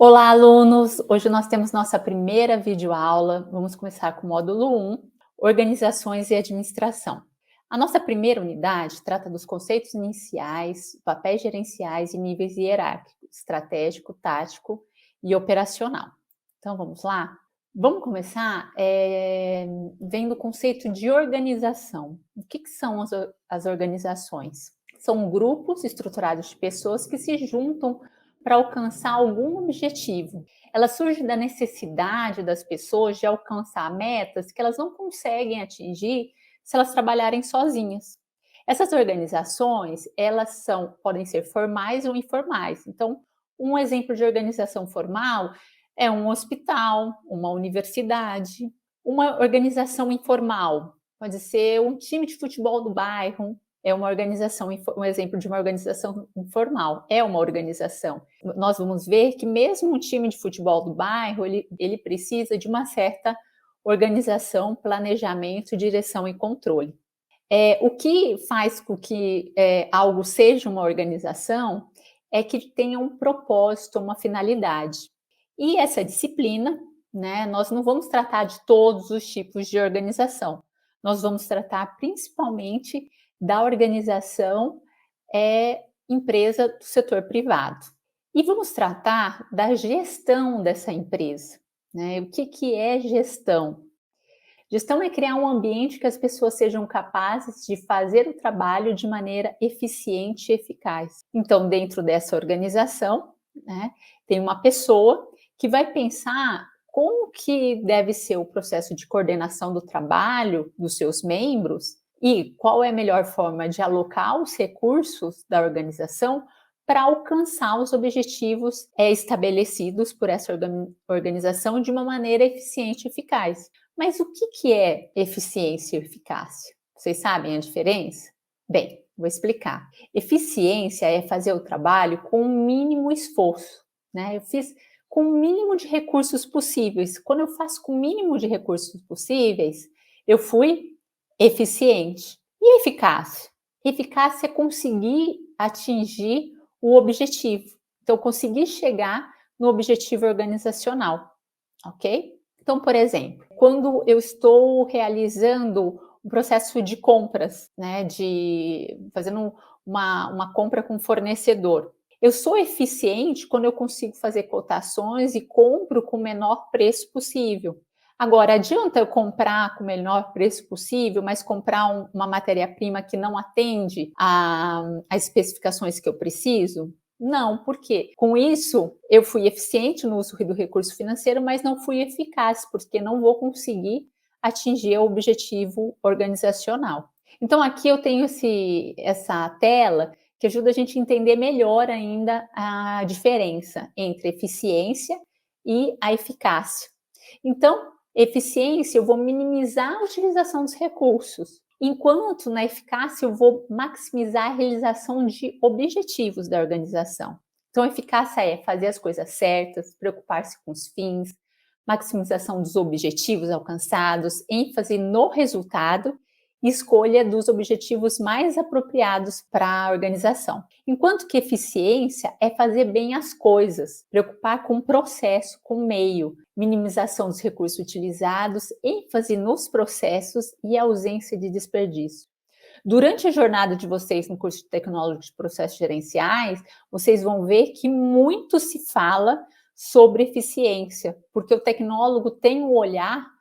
Olá, alunos! Hoje nós temos nossa primeira videoaula. Vamos começar com o módulo 1, Organizações e Administração. A nossa primeira unidade trata dos conceitos iniciais, papéis gerenciais e níveis hierárquicos, estratégico, tático e operacional. Então, vamos lá? Vamos começar vendo o conceito de organização. O que são as organizações? São grupos estruturados de pessoas que se juntam para alcançar algum objetivo. Ela surge da necessidade das pessoas de alcançar metas que elas não conseguem atingir se elas trabalharem sozinhas. Essas organizações, podem ser formais ou informais. Então, um exemplo de organização formal é um hospital, uma universidade. Uma organização informal pode ser um time de futebol do bairro, é uma organização, um exemplo de uma organização informal, é uma organização. Nós vamos ver que mesmo um time de futebol do bairro, ele precisa de uma certa organização, planejamento, direção e controle. O que faz com que algo seja uma organização é que tenha um propósito, uma finalidade. E essa disciplina, né, nós não vamos tratar de todos os tipos de organização. Nós vamos tratar principalmente da organização empresa do setor privado. E vamos tratar da gestão dessa empresa, né? O que é gestão? Gestão é criar um ambiente que as pessoas sejam capazes de fazer o trabalho de maneira eficiente e eficaz. Então, dentro dessa organização, né, tem uma pessoa que vai pensar como que deve ser o processo de coordenação do trabalho dos seus membros e qual é a melhor forma de alocar os recursos da organização para alcançar os objetivos estabelecidos por essa organização de uma maneira eficiente e eficaz. Mas o que é eficiência e eficácia? Vocês sabem a diferença? Bem, vou explicar. Eficiência é fazer o trabalho com o mínimo esforço, né? Eu fiz com o mínimo de recursos possíveis. Quando eu faço com o mínimo de recursos possíveis, eu fui eficiente. E eficácia? Eficácia é conseguir atingir o objetivo. Então, conseguir chegar no objetivo organizacional, ok? Então, por exemplo, quando eu estou realizando um processo de compras, né, fazendo uma compra com fornecedor, eu sou eficiente quando eu consigo fazer cotações e compro com o menor preço possível. Agora, adianta eu comprar com o menor preço possível, mas comprar uma matéria-prima que não atende às especificações que eu preciso? Não, por quê? Com isso, eu fui eficiente no uso do recurso financeiro, mas não fui eficaz, porque não vou conseguir atingir o objetivo organizacional. Então, aqui eu tenho essa tela que ajuda a gente a entender melhor ainda a diferença entre eficiência e a eficácia. Então, eficiência, eu vou minimizar a utilização dos recursos, enquanto na eficácia eu vou maximizar a realização de objetivos da organização. Então, a eficácia é fazer as coisas certas, preocupar-se com os fins, maximização dos objetivos alcançados, ênfase no resultado e escolha dos objetivos mais apropriados para a organização. Enquanto que eficiência é fazer bem as coisas, preocupar com o processo, com o meio, minimização dos recursos utilizados, ênfase nos processos e ausência de desperdício. Durante a jornada de vocês no curso de Tecnólogo de Processos Gerenciais, vocês vão ver que muito se fala sobre eficiência, porque o tecnólogo tem um olhar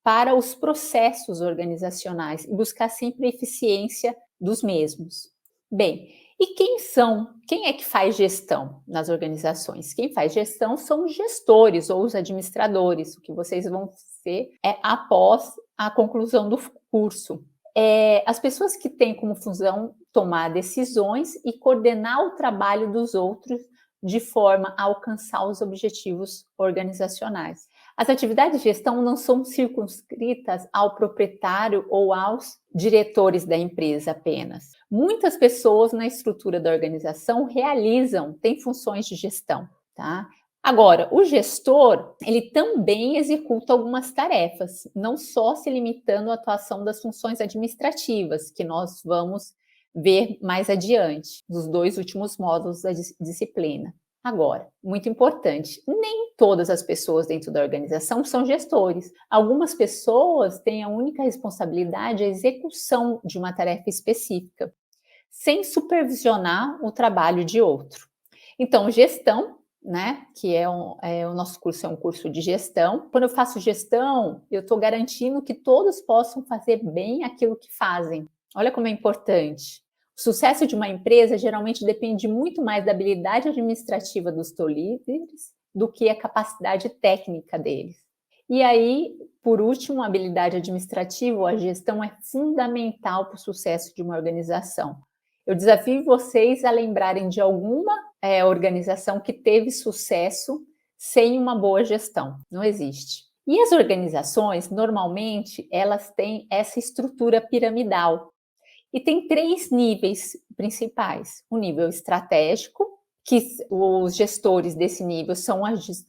para os processos organizacionais e buscar sempre a eficiência dos mesmos. Bem, e quem é que faz gestão nas organizações? Quem faz gestão são os gestores ou os administradores, o que vocês vão ver após a conclusão do curso. As pessoas que têm como função tomar decisões e coordenar o trabalho dos outros de forma a alcançar os objetivos organizacionais. As atividades de gestão não são circunscritas ao proprietário ou aos diretores da empresa apenas. Muitas pessoas na estrutura da organização têm funções de gestão, tá? Agora, o gestor, ele também executa algumas tarefas, não só se limitando à atuação das funções administrativas, que nós vamos ver mais adiante, nos 2 últimos módulos da disciplina. Agora, muito importante, nem todas as pessoas dentro da organização são gestores. Algumas pessoas têm a única responsabilidade a execução de uma tarefa específica, sem supervisionar o trabalho de outro. Então, gestão, né, que o nosso curso é um curso de gestão. Quando eu faço gestão, eu estou garantindo que todos possam fazer bem aquilo que fazem. Olha como é importante. O sucesso de uma empresa geralmente depende muito mais da habilidade administrativa dos líderes do que a capacidade técnica deles. E aí, por último, a habilidade administrativa ou a gestão é fundamental para o sucesso de uma organização. Eu desafio vocês a lembrarem de alguma organização que teve sucesso sem uma boa gestão. Não existe. E as organizações, normalmente, elas têm essa estrutura piramidal. E tem 3 níveis principais. O nível estratégico, que os gestores desse nível são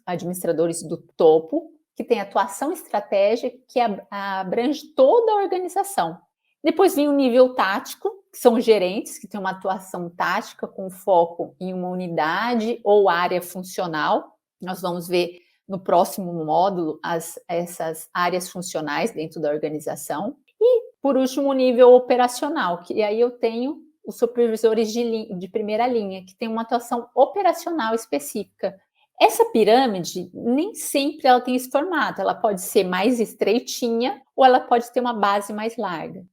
administradores do topo, que tem atuação estratégica que abrange toda a organização. Depois vem o nível tático, que são gerentes, que têm uma atuação tática com foco em uma unidade ou área funcional. Nós vamos ver no próximo módulo essas áreas funcionais dentro da organização. E, por último, o nível operacional, que aí eu tenho os supervisores de primeira linha, que tem uma atuação operacional específica. Essa pirâmide, nem sempre ela tem esse formato, ela pode ser mais estreitinha ou ela pode ter uma base mais larga.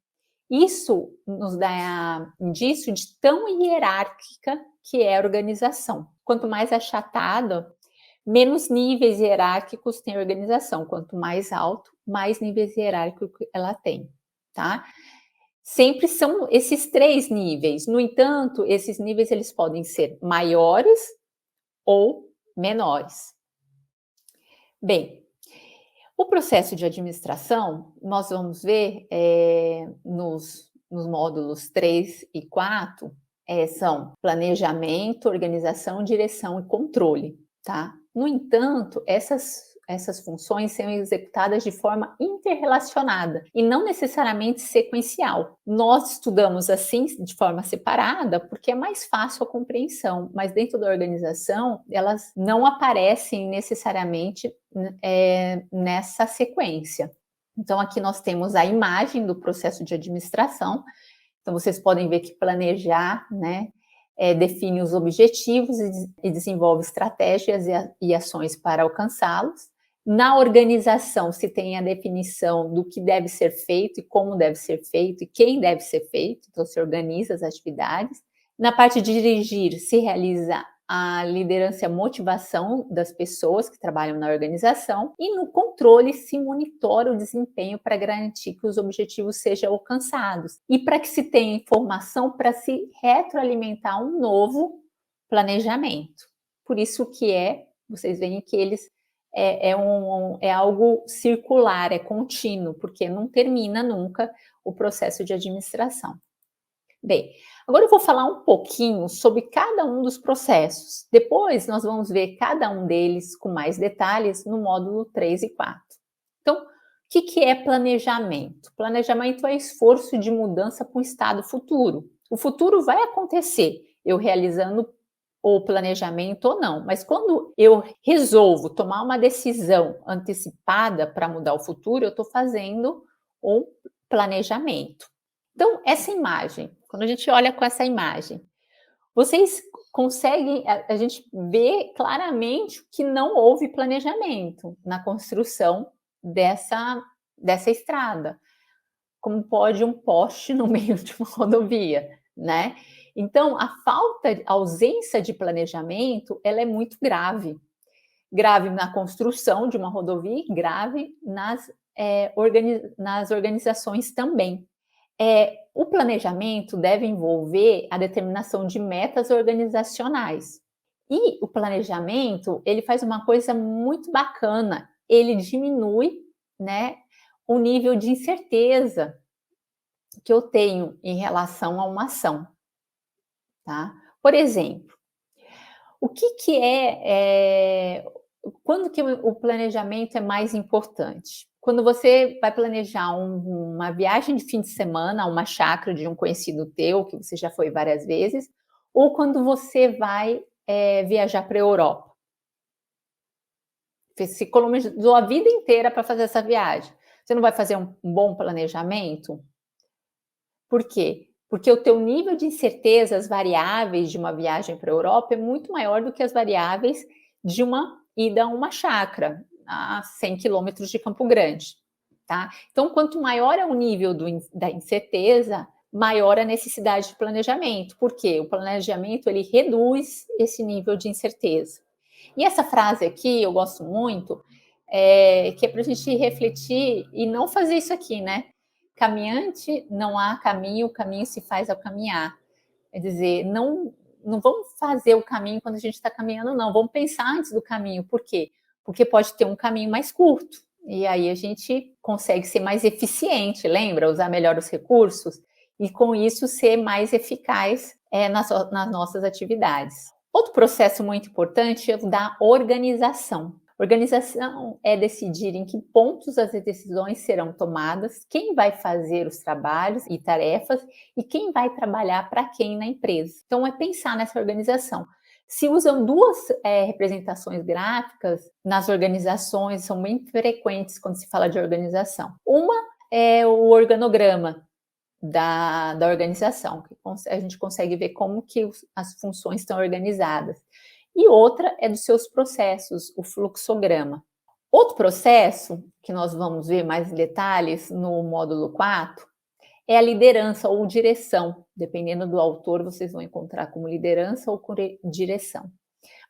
Isso nos dá indício de tão hierárquica que é a organização. Quanto mais achatada, menos níveis hierárquicos tem a organização. Quanto mais alto, mais níveis hierárquicos ela tem, tá? Sempre são esses 3 níveis. No entanto, esses níveis eles podem ser maiores ou menores. Bem, o processo de administração, nós vamos ver nos módulos 3 e 4, são planejamento, organização, direção e controle, tá? No entanto, essas funções são executadas de forma interrelacionada e não necessariamente sequencial. Nós estudamos assim de forma separada porque é mais fácil a compreensão, mas dentro da organização elas não aparecem necessariamente nessa sequência. Então aqui nós temos a imagem do processo de administração. Então vocês podem ver que planejar, né, define os objetivos e desenvolve estratégias e ações para alcançá-los. Na organização se tem a definição do que deve ser feito e como deve ser feito e quem deve ser feito, então se organiza as atividades. Na parte de dirigir se realiza a liderança e a motivação das pessoas que trabalham na organização e no controle se monitora o desempenho para garantir que os objetivos sejam alcançados e para que se tenha informação para se retroalimentar um novo planejamento. Por isso que vocês veem que eles é algo circular, é contínuo, porque não termina nunca o processo de administração. Bem, agora eu vou falar um pouquinho sobre cada um dos processos. Depois nós vamos ver cada um deles com mais detalhes no módulo 3 e 4. Então, o que é planejamento? Planejamento é esforço de mudança para um estado futuro. O futuro vai acontecer, eu realizando o planejamento ou não, mas quando eu resolvo tomar uma decisão antecipada para mudar o futuro, eu estou fazendo um planejamento. Então, essa imagem, quando a gente olha com essa imagem, vocês conseguem, a gente vê claramente que não houve planejamento na construção dessa estrada. Como pode um poste no meio de uma rodovia, né? Então, a ausência de planejamento, ela é muito grave. Grave na construção de uma rodovia e grave nas organizações também. O planejamento deve envolver a determinação de metas organizacionais. E o planejamento, ele faz uma coisa muito bacana, ele diminui, né, o nível de incerteza que eu tenho em relação a uma ação, tá? Por exemplo, o que quando que o planejamento é mais importante? Quando você vai planejar uma viagem de fim de semana a uma chácara de um conhecido teu, que você já foi várias vezes, ou quando você vai viajar para a Europa? Você se economizou a vida inteira para fazer essa viagem. Você não vai fazer um bom planejamento? Por quê? Porque o teu nível de incerteza, as variáveis de uma viagem para a Europa é muito maior do que as variáveis de uma ida a uma chácara, a 100 quilômetros de Campo Grande, tá? Então, quanto maior é o nível da incerteza, maior a necessidade de planejamento. Por quê? O planejamento, ele reduz esse nível de incerteza. E essa frase aqui, eu gosto muito, que é para a gente refletir e não fazer isso aqui, né? Caminhante, não há caminho, o caminho se faz ao caminhar. Quer dizer, não vamos fazer o caminho quando a gente está caminhando, não. Vamos pensar antes do caminho. Por quê? Porque pode ter um caminho mais curto. E aí a gente consegue ser mais eficiente, lembra? Usar melhor os recursos e, com isso, ser mais eficaz nas nossas atividades. Outro processo muito importante é o da organização. Organização é decidir em que pontos as decisões serão tomadas, quem vai fazer os trabalhos e tarefas e quem vai trabalhar para quem na empresa. Então, é pensar nessa organização. Se usam duas representações gráficas nas organizações, são bem frequentes quando se fala de organização. Uma é o organograma da organização, que a gente consegue ver como que as funções estão organizadas. E outra é dos seus processos, o fluxograma. Outro processo, que nós vamos ver mais em detalhes no módulo 4, é a liderança ou direção. Dependendo do autor, vocês vão encontrar como liderança ou como direção.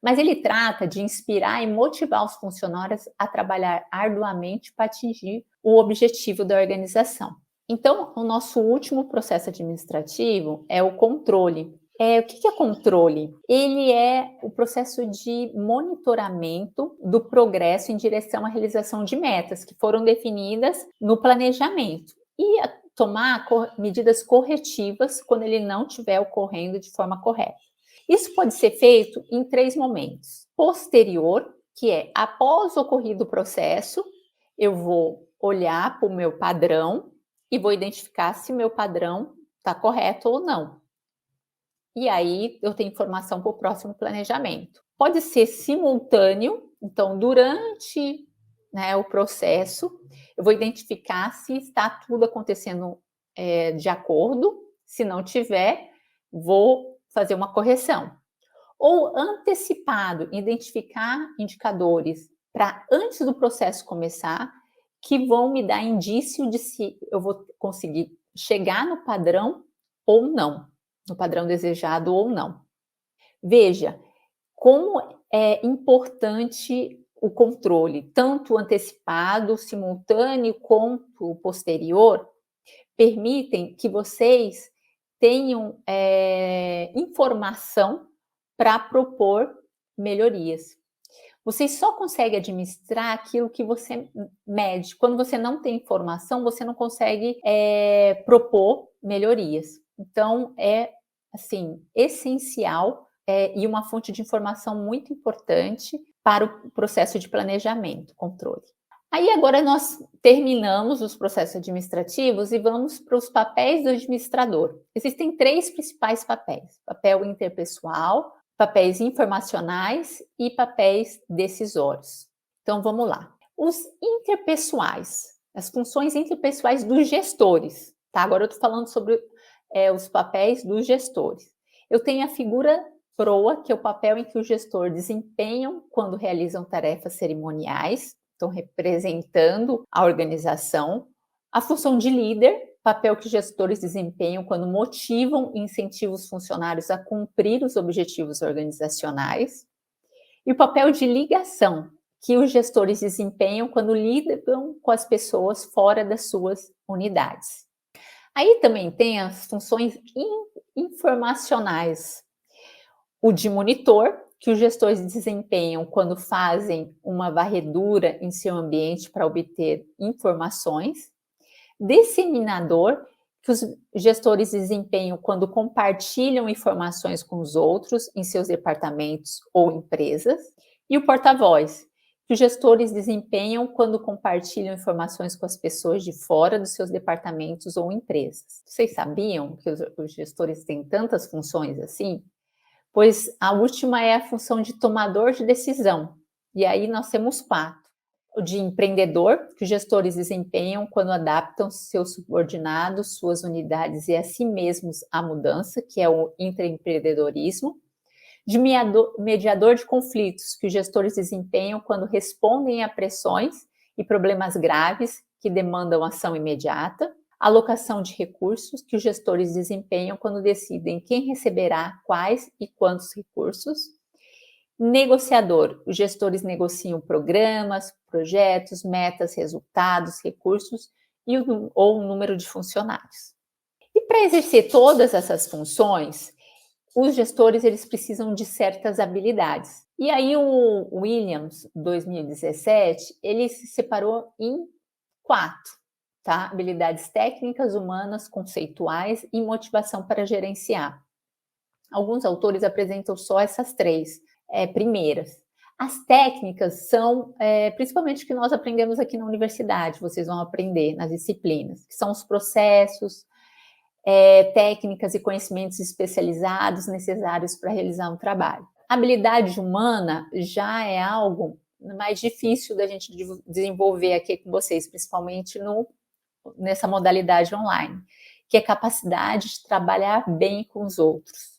Mas ele trata de inspirar e motivar os funcionários a trabalhar arduamente para atingir o objetivo da organização. Então, o nosso último processo administrativo é o controle. O que é controle? Ele é o processo de monitoramento do progresso em direção à realização de metas que foram definidas no planejamento e tomar medidas corretivas quando ele não estiver ocorrendo de forma correta. Isso pode ser feito em 3 momentos. Posterior, que é após ocorrido o processo, eu vou olhar para o meu padrão e vou identificar se o meu padrão está correto ou não. E aí eu tenho informação para o próximo planejamento. Pode ser simultâneo, então durante o processo eu vou identificar se está tudo acontecendo de acordo. Se não tiver, vou fazer uma correção. Ou antecipado, identificar indicadores para antes do processo começar, que vão me dar indício de se eu vou conseguir chegar no padrão ou não, no padrão desejado ou não. Veja como é importante o controle, tanto antecipado, simultâneo, quanto posterior, permitem que vocês tenham informação para propor melhorias. Vocês só conseguem administrar aquilo que você mede. Quando você não tem informação, você não consegue propor melhorias. Então, é assim, essencial e uma fonte de informação muito importante para o processo de planejamento, controle. Aí agora nós terminamos os processos administrativos e vamos para os papéis do administrador. Existem 3 principais papéis: papel interpessoal, papéis informacionais e papéis decisórios. Então vamos lá. Os interpessoais, as funções interpessoais dos gestores, tá? Agora eu estou falando sobre os papéis dos gestores. Eu tenho a figura proa, que é o papel em que o gestor desempenham quando realizam tarefas cerimoniais, estão representando a organização. A função de líder, papel que gestores desempenham quando motivam e incentivam os funcionários a cumprir os objetivos organizacionais. E o papel de ligação, que os gestores desempenham quando lidam com as pessoas fora das suas unidades. Aí também tem as funções informacionais. O de monitor, que os gestores desempenham quando fazem uma varredura em seu ambiente para obter informações. Disseminador, que os gestores desempenham quando compartilham informações com os outros em seus departamentos ou empresas. E o porta-voz, que os gestores desempenham quando compartilham informações com as pessoas de fora dos seus departamentos ou empresas. Vocês sabiam que os gestores têm tantas funções assim? pois a última é a função de tomador de decisão. E aí nós temos 4. O de empreendedor, que os gestores desempenham quando adaptam seus subordinados, suas unidades e a si mesmos à mudança, que é o intraempreendedorismo. De mediador de conflitos, que os gestores desempenham quando respondem a pressões e problemas graves que demandam ação imediata. Alocação de recursos, que os gestores desempenham quando decidem quem receberá quais e quantos recursos. Negociador, os gestores negociam programas, projetos, metas, resultados, recursos ou o número de funcionários. E para exercer todas essas funções, os gestores eles precisam de certas habilidades. E aí o Williams, 2017, ele se separou em 4, tá? Habilidades técnicas, humanas, conceituais e motivação para gerenciar. Alguns autores apresentam só essas 3 primeiras. As técnicas são principalmente o que nós aprendemos aqui na universidade, vocês vão aprender nas disciplinas, que são os processos, técnicas e conhecimentos especializados necessários para realizar um trabalho. A habilidade humana já é algo mais difícil da gente desenvolver aqui com vocês, principalmente nessa modalidade online, que é a capacidade de trabalhar bem com os outros.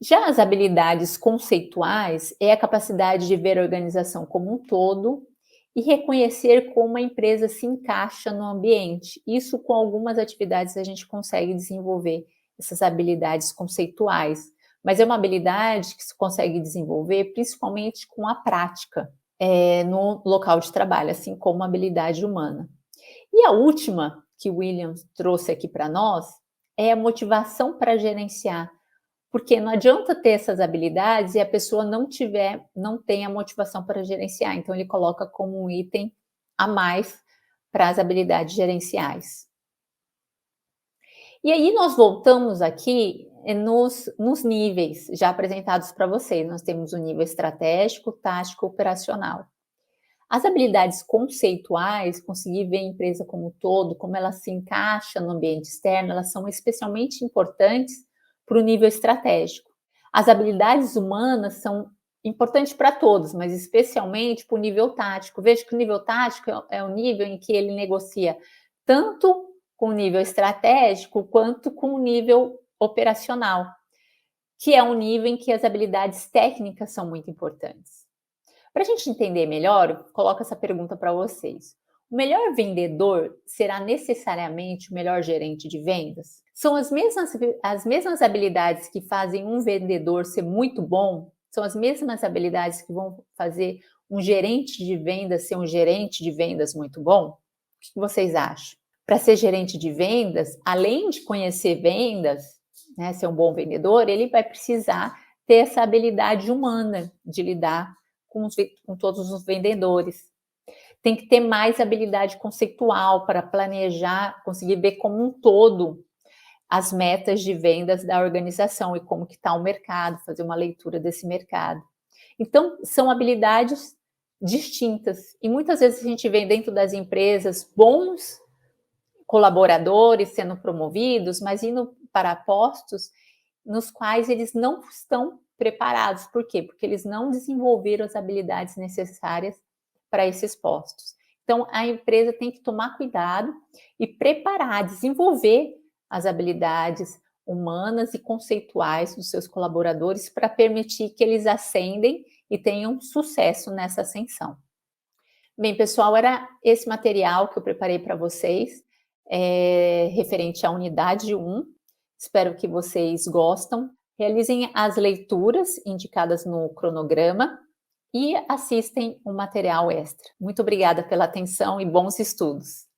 Já as habilidades conceituais é a capacidade de ver a organização como um todo e reconhecer como a empresa se encaixa no ambiente. Isso com algumas atividades a gente consegue desenvolver essas habilidades conceituais, mas é uma habilidade que se consegue desenvolver principalmente com a prática no local de trabalho, assim como a habilidade humana. E a última que o Williams trouxe aqui para nós é a motivação para gerenciar. Porque não adianta ter essas habilidades e a pessoa não tem a motivação para gerenciar. Então, ele coloca como um item a mais para as habilidades gerenciais. E aí, nós voltamos aqui nos níveis já apresentados para vocês. Nós temos o nível estratégico, tático, operacional. As habilidades conceituais, conseguir ver a empresa como um todo, como ela se encaixa no ambiente externo, elas são especialmente importantes para o nível estratégico. As habilidades humanas são importantes para todos, mas especialmente para o nível tático. Veja que o nível tático é o nível em que ele negocia tanto com o nível estratégico quanto com o nível operacional, que é um nível em que as habilidades técnicas são muito importantes. Para a gente entender melhor, eu coloco essa pergunta para vocês. O melhor vendedor será necessariamente o melhor gerente de vendas? São as mesmas habilidades que fazem um vendedor ser muito bom? São as mesmas habilidades que vão fazer um gerente de vendas ser um gerente de vendas muito bom? O que vocês acham? Para ser gerente de vendas, além de conhecer vendas, né, ser um bom vendedor, ele vai precisar ter essa habilidade humana de lidar com todos os vendedores. Tem que ter mais habilidade conceitual para planejar, conseguir ver como um todo as metas de vendas da organização e como que está o mercado, fazer uma leitura desse mercado. Então, são habilidades distintas. E muitas vezes a gente vê dentro das empresas bons colaboradores sendo promovidos, mas indo para postos nos quais eles não estão preparados. Por quê? Porque eles não desenvolveram as habilidades necessárias para esses postos. Então, a empresa tem que tomar cuidado e preparar, desenvolver as habilidades humanas e conceituais dos seus colaboradores para permitir que eles ascendem e tenham sucesso nessa ascensão. Bem, pessoal, era esse material que eu preparei para vocês, referente à unidade 1. Espero que vocês gostem. Realizem as leituras indicadas no cronograma e assistem um material extra. Muito obrigada pela atenção e bons estudos!